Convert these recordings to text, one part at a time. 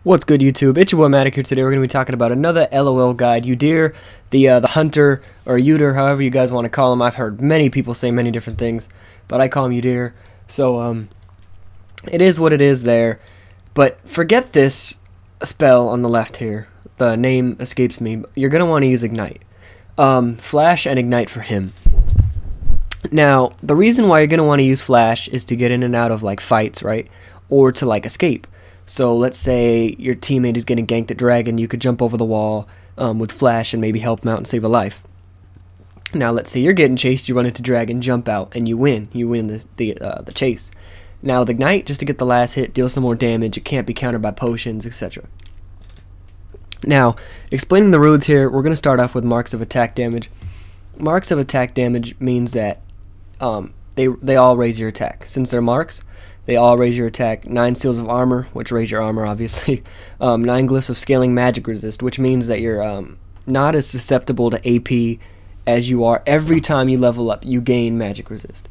What's good, YouTube? It's your boy Matic here. Today we're going to be talking about another LOL guide, Udyr, the hunter, or Udyr, however you guys want to call him. I've heard many people say many different things, but I call him Udyr. So, it is what it is there. But forget this spell on the left here. The name escapes me. You're going to want to use Ignite. Flash and Ignite for him. Now, the reason why you're going to want to use Flash is to get in and out of, like, fights, right? Or to, like, escape. So let's say your teammate is getting ganked at Dragon, you could jump over the wall with Flash and maybe help him out and save a life. Now let's say you're getting chased, you run into Dragon, jump out, and you win. You win the chase. Now with Ignite, just to get the last hit, deal some more damage, it can't be countered by potions, etc. Now, explaining the rules here, we're going to start off with marks of attack damage. Marks of attack damage means that they all raise your attack. Since they're marks, they all raise your attack. 9 seals of armor, which raise your armor, obviously. 9 glyphs of scaling magic resist, which means that you're not as susceptible to AP as you are. Every time you level up, you gain magic resist.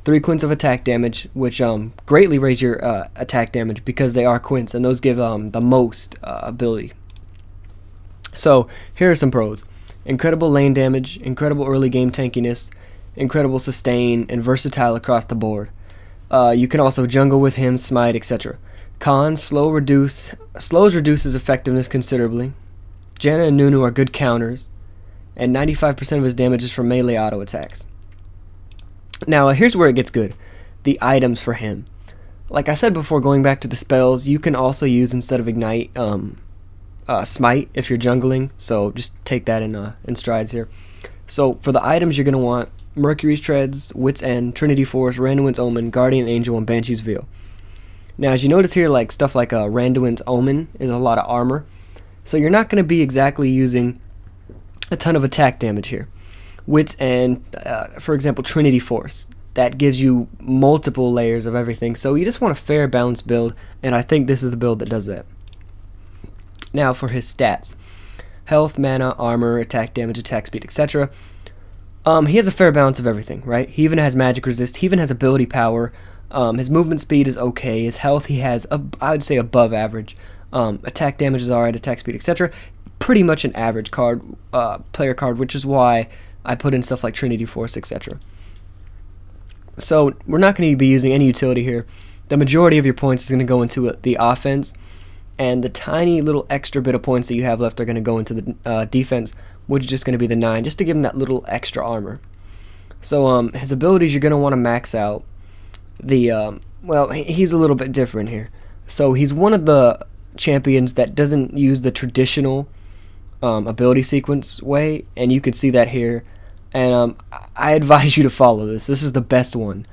3 quints of attack damage, which greatly raise your attack damage because they are quints, and those give the most ability. So, here are some pros. Incredible lane damage, incredible early game tankiness, incredible sustain, and versatile across the board. You can also jungle with him, smite, etc. Cons: slows reduces effectiveness considerably. Janna and Nunu are good counters, and 95% of his damage is from melee auto attacks. Now here's where it gets good. The items for him. Like I said before, going back to the spells, you can also use, instead of Ignite, smite if you're jungling. So just take that in strides here. So for the items, you're going to want Mercury's Treads, Wit's End, Trinity Force, Randuin's Omen, Guardian Angel, and Banshee's Veil. Now, as you notice here, like stuff like Randuin's Omen is a lot of armor, so you're not going to be exactly using a ton of attack damage here. Wit's End, for example, Trinity Force, that gives you multiple layers of everything, so you just want a fair, balanced build, and I think this is the build that does that. Now, for his stats: health, mana, armor, attack damage, attack speed, etc. He has a fair balance of everything, right? He even has magic resist. He even has ability power. His movement speed is okay. His health, he has, I would say, above average. Attack damage is alright. Attack speed, etc. Pretty much an average card, player card, which is why I put in stuff like Trinity Force, etc. So we're not going to be using any utility here. The majority of your points is going to go into the offense, and the tiny little extra bit of points that you have left are going to go into the defense, which is just going to be the 9, just to give him that little extra armor. So his abilities, you're going to want to max out the, well, he's a little bit different here. So he's one of the champions that doesn't use the traditional ability sequence way, and you can see that here. And I advise you to follow this. This is the best one.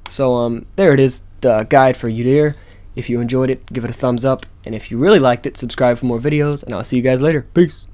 So there it is, the guide for Udyr. If you enjoyed it, give it a thumbs up, and if you really liked it, subscribe for more videos, and I'll see you guys later. Peace!